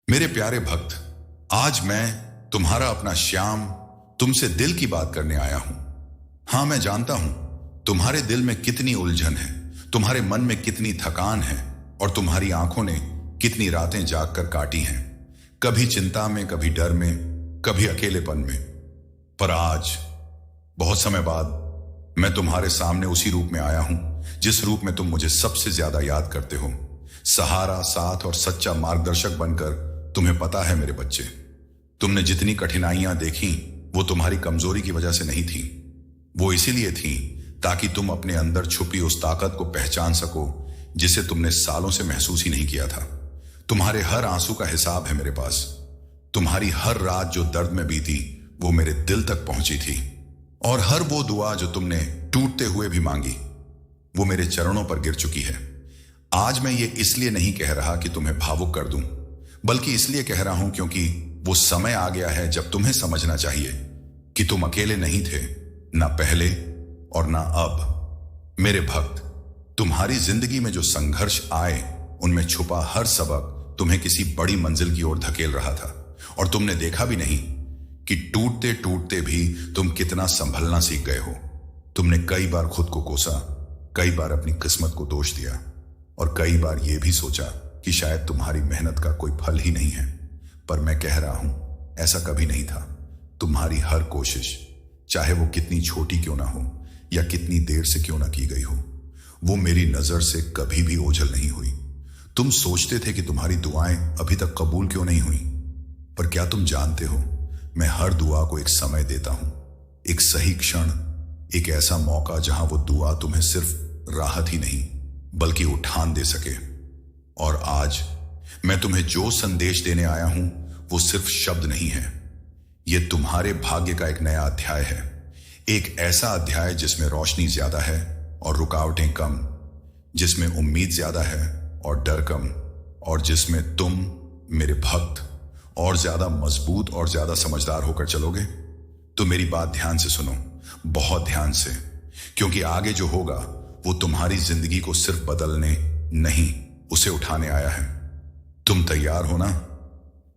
मेरे प्यारे भक्त, आज मैं तुम्हारा अपना श्याम तुमसे दिल की बात करने आया हूं। हां, मैं जानता हूं तुम्हारे दिल में कितनी उलझन है, तुम्हारे मन में कितनी थकान है और तुम्हारी आंखों ने कितनी रातें जाग कर काटी हैं, कभी चिंता में, कभी डर में, कभी अकेलेपन में। पर आज बहुत समय बाद मैं तुम्हारे सामने उसी रूप में आया हूं जिस रूप में तुम मुझे सबसे ज्यादा याद करते हो। सहारा, साथ और सच्चा मार्गदर्शक बनकर। तुम्हें पता है मेरे बच्चे, तुमने जितनी कठिनाइयां देखी वो तुम्हारी कमजोरी की वजह से नहीं थी। वो इसीलिए थी ताकि तुम अपने अंदर छुपी उस ताकत को पहचान सको जिसे तुमने सालों से महसूस ही नहीं किया था। तुम्हारे हर आंसू का हिसाब है मेरे पास। तुम्हारी हर रात जो दर्द में बीती वो मेरे दिल तक पहुंची थी, और हर वो दुआ जो तुमने टूटते हुए भी मांगी वो मेरे चरणों पर गिर चुकी है। आज मैं ये इसलिए नहीं कह रहा कि तुम्हें भावुक कर दूं, बल्कि इसलिए कह रहा हूं क्योंकि वो समय आ गया है जब तुम्हें समझना चाहिए कि तुम अकेले नहीं थे, ना पहले और ना अब। मेरे भक्त, तुम्हारी जिंदगी में जो संघर्ष आए उनमें छुपा हर सबक तुम्हें किसी बड़ी मंजिल की ओर धकेल रहा था, और तुमने देखा भी नहीं कि टूटते टूटते भी तुम कितना संभलना सीख गए हो। तुमने कई बार खुद को कोसा, कई बार अपनी किस्मत को दोष दिया, और कई बार यह भी सोचा कि शायद तुम्हारी मेहनत का कोई फल ही नहीं है। पर मैं कह रहा हूं, ऐसा कभी नहीं था। तुम्हारी हर कोशिश, चाहे वो कितनी छोटी क्यों ना हो या कितनी देर से क्यों ना की गई हो, वो मेरी नजर से कभी भी ओझल नहीं हुई। तुम सोचते थे कि तुम्हारी दुआएं अभी तक कबूल क्यों नहीं हुई, पर क्या तुम जानते हो, मैं हर दुआ को एक समय देता हूं, एक सही क्षण, एक ऐसा मौका जहां वो दुआ तुम्हें सिर्फ राहत ही नहीं बल्कि उठान दे सके। और आज मैं तुम्हें जो संदेश देने आया हूं वो सिर्फ शब्द नहीं है, ये तुम्हारे भाग्य का एक नया अध्याय है। एक ऐसा अध्याय जिसमें रोशनी ज्यादा है और रुकावटें कम, जिसमें उम्मीद ज्यादा है और डर कम, और जिसमें तुम मेरे भक्त और ज्यादा मजबूत और ज्यादा समझदार होकर चलोगे। तो मेरी बात ध्यान से सुनो, बहुत ध्यान से, क्योंकि आगे जो होगा वो तुम्हारी जिंदगी को सिर्फ बदलने नहीं, उसे उठाने आया है। तुम तैयार हो ना?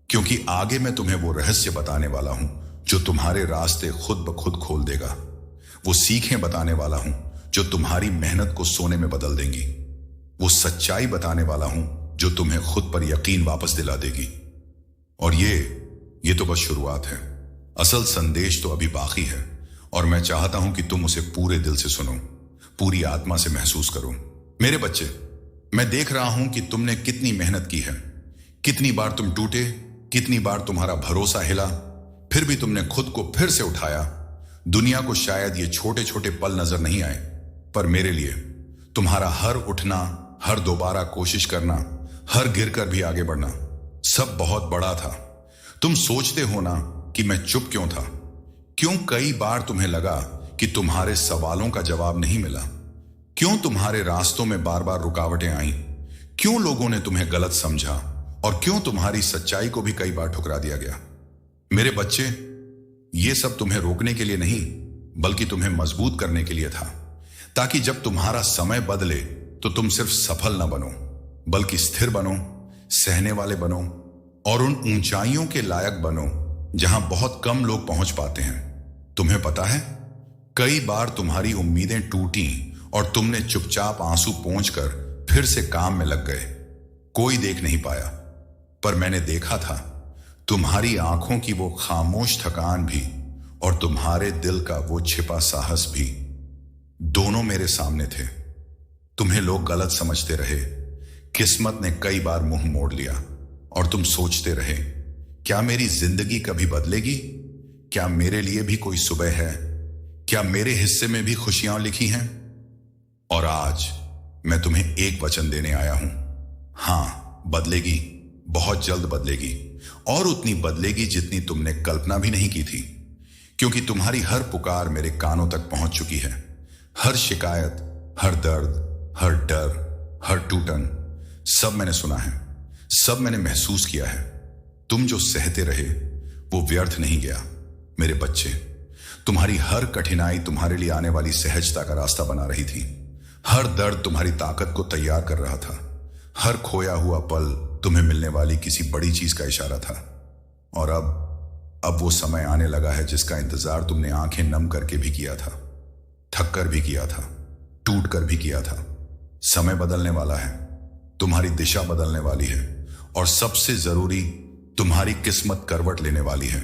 क्योंकि आगे मैं तुम्हें वो रहस्य बताने वाला हूं जो तुम्हारे रास्ते खुद ब खुद खोल देगा। वो सीखें बताने वाला हूं जो तुम्हारी मेहनत को सोने में बदल देंगी। वो सच्चाई बताने वाला हूं जो तुम्हें खुद पर यकीन वापस दिला देगी। और ये तो बस शुरुआत है। असल संदेश तो अभी बाकी है, और मैं चाहता हूं कि तुम उसे पूरे दिल से सुनो, पूरी आत्मा से महसूस करो। मेरे बच्चे, मैं देख रहा हूं कि तुमने कितनी मेहनत की है, कितनी बार तुम टूटे, कितनी बार तुम्हारा भरोसा हिला, फिर भी तुमने खुद को फिर से उठाया। दुनिया को शायद ये छोटे छोटे पल नजर नहीं आए, पर मेरे लिए तुम्हारा हर उठना, हर दोबारा कोशिश करना, हर गिरकर भी आगे बढ़ना सब बहुत बड़ा था। तुम सोचते हो ना कि मैं चुप क्यों था? क्यों कई बार तुम्हें लगा कि तुम्हारे सवालों का जवाब नहीं मिला? क्यों तुम्हारे रास्तों में बार बार रुकावटें आईं? क्यों लोगों ने तुम्हें गलत समझा? और क्यों तुम्हारी सच्चाई को भी कई बार ठुकरा दिया गया? मेरे बच्चे, ये सब तुम्हें रोकने के लिए नहीं बल्कि तुम्हें मजबूत करने के लिए था, ताकि जब तुम्हारा समय बदले तो तुम सिर्फ सफल ना बनो बल्कि स्थिर बनो, सहने वाले बनो, और उन ऊंचाइयों के लायक बनो जहां बहुत कम लोग पहुंच पाते हैं। तुम्हें पता है, कई बार तुम्हारी उम्मीदें टूटी और तुमने चुपचाप आंसू पोंछकर फिर से काम में लग गए। कोई देख नहीं पाया, पर मैंने देखा था। तुम्हारी आंखों की वो खामोश थकान भी और तुम्हारे दिल का वो छिपा साहस भी, दोनों मेरे सामने थे। तुम्हें लोग गलत समझते रहे, किस्मत ने कई बार मुंह मोड़ लिया, और तुम सोचते रहे, क्या मेरी जिंदगी कभी बदलेगी? क्या मेरे लिए भी कोई सुबह है? क्या मेरे हिस्से में भी खुशियां लिखी हैं? और आज मैं तुम्हें एक वचन देने आया हूं। हां, बदलेगी, बहुत जल्द बदलेगी, और उतनी बदलेगी जितनी तुमने कल्पना भी नहीं की थी। क्योंकि तुम्हारी हर पुकार मेरे कानों तक पहुंच चुकी है। हर शिकायत, हर दर्द, हर डर, हर टूटन, सब मैंने सुना है, सब मैंने महसूस किया है। तुम जो सहते रहे वो व्यर्थ नहीं गया। मेरे बच्चे, तुम्हारी हर कठिनाई तुम्हारे लिए आने वाली सहजता का रास्ता बना रही थी। हर दर्द तुम्हारी ताकत को तैयार कर रहा था। हर खोया हुआ पल तुम्हें मिलने वाली किसी बड़ी चीज का इशारा था। और अब वो समय आने लगा है जिसका इंतजार तुमने आंखें नम करके भी किया था, थक कर भी किया था, टूट कर भी किया था। समय बदलने वाला है, तुम्हारी दिशा बदलने वाली है, और सबसे जरूरी, तुम्हारी किस्मत करवट लेने वाली है।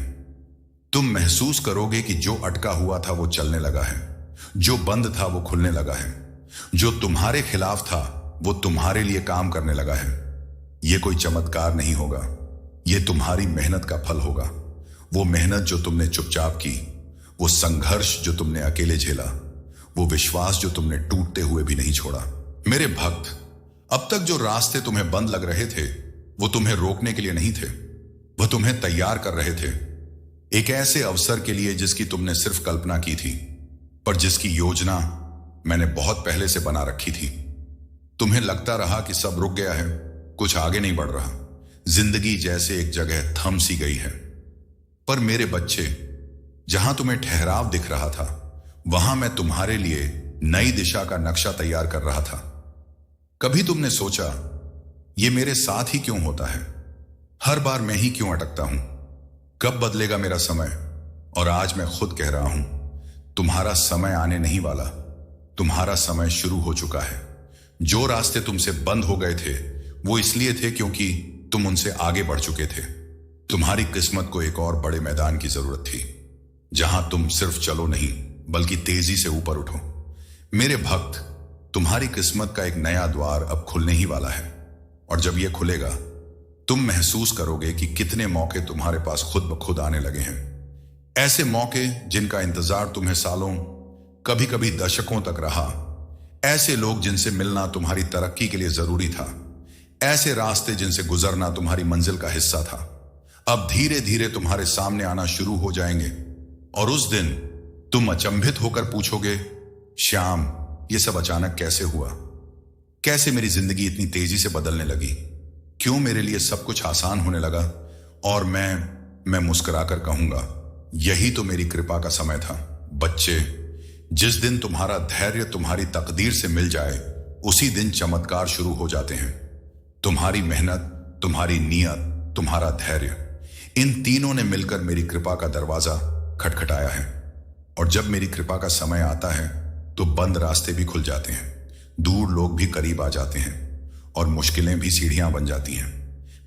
तुम महसूस करोगे कि जो अटका हुआ था वो चलने लगा है, जो बंद था वो खुलने लगा है, जो तुम्हारे खिलाफ था वो तुम्हारे लिए काम करने लगा है। ये कोई चमत्कार नहीं होगा, ये तुम्हारी मेहनत का फल होगा। वो मेहनत जो तुमने चुपचाप की, वो संघर्ष जो तुमने अकेले झेला, वो विश्वास जो तुमने टूटते हुए भी नहीं छोड़ा। मेरे भक्त, अब तक जो रास्ते तुम्हें बंद लग रहे थे वो तुम्हें रोकने के लिए नहीं थे, वह तुम्हें तैयार कर रहे थे एक ऐसे अवसर के लिए जिसकी तुमने सिर्फ कल्पना की थी, पर जिसकी योजना मैंने बहुत पहले से बना रखी थी। तुम्हें लगता रहा कि सब रुक गया है, कुछ आगे नहीं बढ़ रहा, जिंदगी जैसे एक जगह थम सी गई है। पर मेरे बच्चे, जहां तुम्हें ठहराव दिख रहा था, वहां मैं तुम्हारे लिए नई दिशा का नक्शा तैयार कर रहा था। कभी तुमने सोचा ये मेरे साथ ही क्यों होता है, हर बार मैं ही क्यों अटकता हूं, कब बदलेगा मेरा समय? और आज मैं खुद कह रहा हूं, तुम्हारा समय आने नहीं वाला, तुम्हारा समय शुरू हो चुका है। जो रास्ते तुमसे बंद हो गए थे वो इसलिए थे क्योंकि तुम उनसे आगे बढ़ चुके थे। तुम्हारी किस्मत को एक और बड़े मैदान की जरूरत थी, जहां तुम सिर्फ चलो नहीं बल्कि तेजी से ऊपर उठो। मेरे भक्त, तुम्हारी किस्मत का एक नया द्वार अब खुलने ही वाला है, और जब यह खुलेगा तुम महसूस करोगे कि कितने मौके तुम्हारे पास खुद ब खुद आने लगे हैं। ऐसे मौके जिनका इंतजार तुम्हें सालों, कभी कभी दशकों तक रहा। ऐसे लोग जिनसे मिलना तुम्हारी तरक्की के लिए जरूरी था। ऐसे रास्ते जिनसे गुजरना तुम्हारी मंजिल का हिस्सा था, अब धीरे धीरे तुम्हारे सामने आना शुरू हो जाएंगे। और उस दिन तुम अचंभित होकर पूछोगे, श्याम, ये सब अचानक कैसे हुआ? कैसे मेरी जिंदगी इतनी तेजी से बदलने लगी? क्यों मेरे लिए सब कुछ आसान होने लगा? और मैं मुस्कुराकर कहूंगा, यही तो मेरी कृपा का समय था। बच्चे, जिस दिन तुम्हारा धैर्य तुम्हारी तकदीर से मिल जाए, उसी दिन चमत्कार शुरू हो जाते हैं। तुम्हारी मेहनत, तुम्हारी नीयत, तुम्हारा धैर्य, इन तीनों ने मिलकर मेरी कृपा का दरवाजा खटखटाया है। और जब मेरी कृपा का समय आता है तो बंद रास्ते भी खुल जाते हैं, दूर लोग भी करीब आ जाते हैं, और मुश्किलें भी सीढ़ियां बन जाती हैं।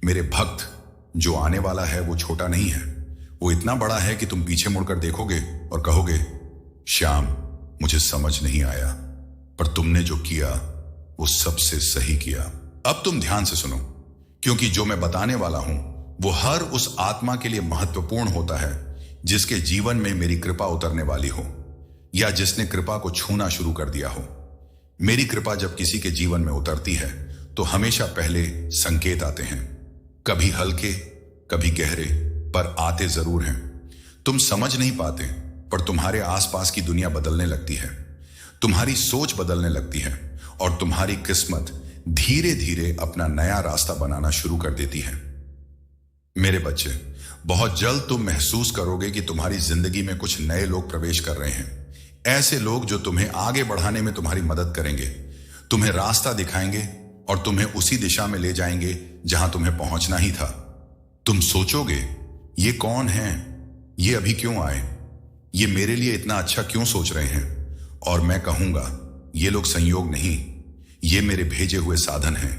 मेरे भक्त, जो आने वाला है वो छोटा नहीं है, वो इतना बड़ा है कि तुम पीछे मुड़कर देखोगे और कहोगे, श्याम, मुझे समझ नहीं आया, पर तुमने जो किया वो सबसे सही किया। अब तुम ध्यान से सुनो, क्योंकि जो मैं बताने वाला हूं वो हर उस आत्मा के लिए महत्वपूर्ण होता है जिसके जीवन में मेरी कृपा उतरने वाली हो, या जिसने कृपा को छूना शुरू कर दिया हो। मेरी कृपा जब किसी के जीवन में उतरती है तो हमेशा पहले संकेत आते हैं, कभी हल्के, कभी गहरे, पर आते जरूर हैं। तुम समझ नहीं पाते, पर तुम्हारे आसपास की दुनिया बदलने लगती है, तुम्हारी सोच बदलने लगती है, और तुम्हारी किस्मत धीरे धीरे अपना नया रास्ता बनाना शुरू कर देती है। मेरे बच्चे, बहुत जल्द तुम महसूस करोगे कि तुम्हारी जिंदगी में कुछ नए लोग प्रवेश कर रहे हैं। ऐसे लोग जो तुम्हें आगे बढ़ाने में तुम्हारी मदद करेंगे, तुम्हें रास्ता दिखाएंगे और तुम्हें उसी दिशा में ले जाएंगे जहां तुम्हें पहुंचना ही था। तुम सोचोगे, ये कौन है, ये अभी क्यों आए, ये मेरे लिए इतना अच्छा क्यों सोच रहे हैं? और मैं कहूंगा, ये लोग संयोग नहीं, ये मेरे भेजे हुए साधन हैं,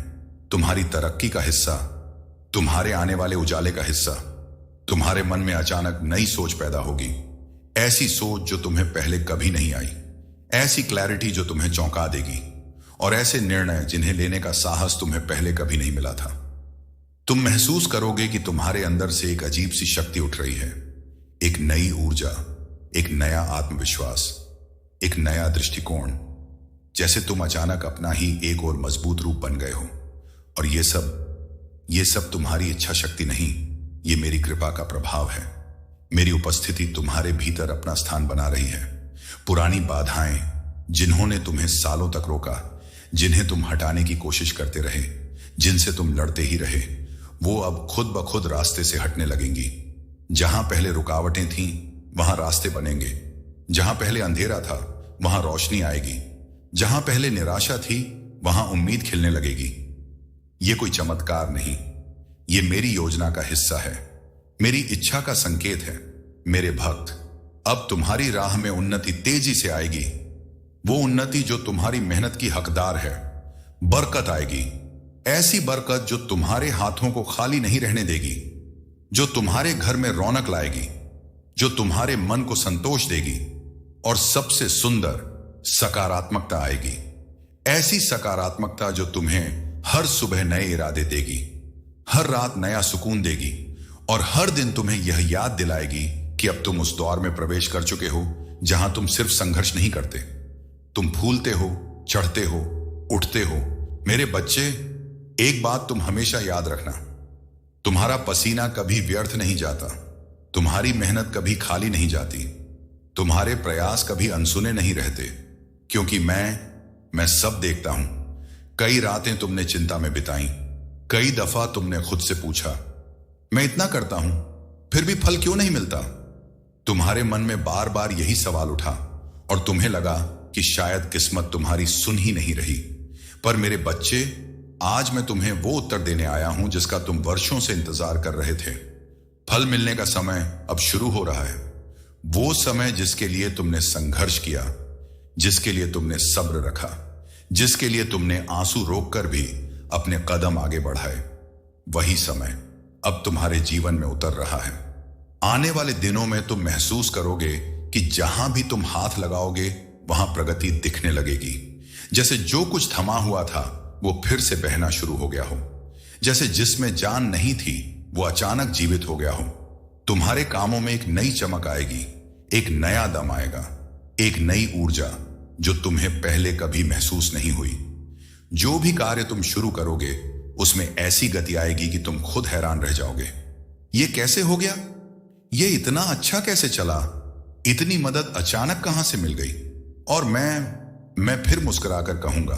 तुम्हारी तरक्की का हिस्सा, तुम्हारे आने वाले उजाले का हिस्सा। तुम्हारे मन में अचानक नई सोच पैदा होगी, ऐसी सोच जो तुम्हें पहले कभी नहीं आई, ऐसी क्लैरिटी जो तुम्हें चौंका देगी, और ऐसे निर्णय जिन्हें लेने का साहस तुम्हें पहले कभी नहीं मिला था। तुम महसूस करोगे कि तुम्हारे अंदर से एक अजीब सी शक्ति उठ रही है, एक नई ऊर्जा, एक नया आत्मविश्वास, एक नया दृष्टिकोण, जैसे तुम अचानक अपना ही एक और मजबूत रूप बन गए हो। और ये सब तुम्हारी इच्छा शक्ति नहीं, ये मेरी कृपा का प्रभाव है। मेरी उपस्थिति तुम्हारे भीतर अपना स्थान बना रही है। पुरानी बाधाएं, जिन्होंने तुम्हें सालों तक रोका, जिन्हें तुम हटाने की कोशिश करते रहे, जिनसे तुम लड़ते ही रहे, वो अब खुद ब खुद रास्ते से हटने लगेंगी। जहां पहले रुकावटें थीं, वहां रास्ते बनेंगे। जहां पहले अंधेरा था, वहां रोशनी आएगी। जहां पहले निराशा थी, वहां उम्मीद खिलने लगेगी। ये कोई चमत्कार नहीं, ये मेरी योजना का हिस्सा है, मेरी इच्छा का संकेत है। मेरे भक्त, अब तुम्हारी राह में उन्नति तेजी से आएगी, वो उन्नति जो तुम्हारी मेहनत की हकदार है। बरकत आएगी, ऐसी बरकत जो तुम्हारे हाथों को खाली नहीं रहने देगी, जो तुम्हारे घर में रौनक लाएगी, जो तुम्हारे मन को संतोष देगी। और सबसे सुंदर सकारात्मकता आएगी, ऐसी सकारात्मकता जो तुम्हें हर सुबह नए इरादे देगी, हर रात नया सुकून देगी और हर दिन तुम्हें यह याद दिलाएगी कि अब तुम उस दौर में प्रवेश कर चुके हो जहां तुम सिर्फ संघर्ष नहीं करते, तुम फूलते हो, चढ़ते हो, उठते हो। मेरे बच्चे, एक बात तुम हमेशा याद रखना, तुम्हारा पसीना कभी व्यर्थ नहीं जाता, तुम्हारी मेहनत कभी खाली नहीं जाती, तुम्हारे प्रयास कभी अनसुने नहीं रहते, क्योंकि मैं सब देखता हूं। कई रातें तुमने चिंता में बिताई, कई दफा तुमने खुद से पूछा, मैं इतना करता हूं फिर भी फल क्यों नहीं मिलता। तुम्हारे मन में बार बार यही सवाल उठा और तुम्हें लगा कि शायद किस्मत तुम्हारी सुन ही नहीं रही। पर मेरे बच्चे, आज मैं तुम्हें वो उत्तर देने आया हूं जिसका तुम वर्षों से इंतजार कर रहे थे। फल मिलने का समय अब शुरू हो रहा है, वो समय जिसके लिए तुमने संघर्ष किया, जिसके लिए तुमने सब्र रखा, जिसके लिए तुमने आंसू रोककर भी अपने कदम आगे बढ़ाए। वही समय अब तुम्हारे जीवन में उतर रहा है। आने वाले दिनों में तुम महसूस करोगे कि जहां भी तुम हाथ लगाओगे वहां प्रगति दिखने लगेगी। जैसे जो कुछ थमा हुआ था वो फिर से बहना शुरू हो गया हो, जैसे जिसमें जान नहीं थी वो अचानक जीवित हो गया हो। तुम्हारे कामों में एक नई चमक आएगी, एक नया दम आएगा, एक नई ऊर्जा जो तुम्हें पहले कभी महसूस नहीं हुई। जो भी कार्य तुम शुरू करोगे उसमें ऐसी गति आएगी कि तुम खुद हैरान रह जाओगे। ये कैसे हो गया? ये इतना अच्छा कैसे चला? इतनी मदद अचानक कहां से मिल गई? और मैं फिर मुस्कुराकर कहूंगा,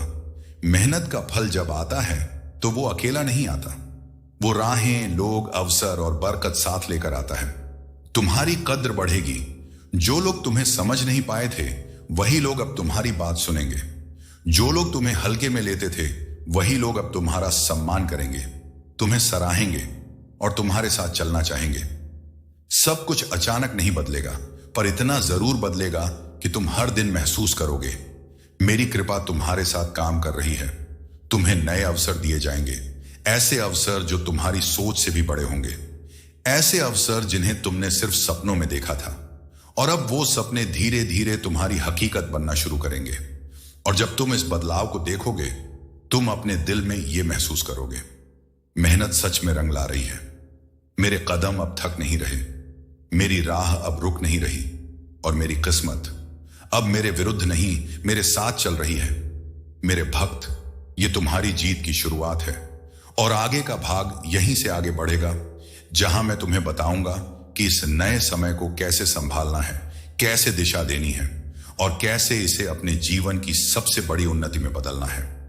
मेहनत का फल जब आता है तो वो अकेला नहीं आता, वो राहें, लोग, अवसर और बरकत साथ लेकर आता है। तुम्हारी कद्र बढ़ेगी। जो लोग तुम्हें समझ नहीं पाए थे वही लोग अब तुम्हारी बात सुनेंगे। जो लोग तुम्हें हल्के में लेते थे वही लोग अब तुम्हारा सम्मान करेंगे, तुम्हें सराहेंगे और तुम्हारे साथ चलना चाहेंगे। सब कुछ अचानक नहीं बदलेगा, पर इतना जरूर बदलेगा कि तुम हर दिन महसूस करोगे मेरी कृपा तुम्हारे साथ काम कर रही है। तुम्हें नए अवसर दिए जाएंगे, ऐसे अवसर जो तुम्हारी सोच से भी बड़े होंगे, ऐसे अवसर जिन्हें तुमने सिर्फ सपनों में देखा था। और अब वो सपने धीरे धीरे तुम्हारी हकीकत बनना शुरू करेंगे। और जब तुम इस बदलाव को देखोगे तुम अपने दिल में ये महसूस करोगे, मेहनत सच में रंग ला रही है, मेरे कदम अब थक नहीं रहे, मेरी राह अब रुक नहीं रही और मेरी किस्मत अब मेरे विरुद्ध नहीं मेरे साथ चल रही है। मेरे भक्त, ये तुम्हारी जीत की शुरुआत है और आगे का भाग यहीं से आगे बढ़ेगा, जहां मैं तुम्हें बताऊंगा कि इस नए समय को कैसे संभालना है, कैसे दिशा देनी है और कैसे इसे अपने जीवन की सबसे बड़ी उन्नति में बदलना है।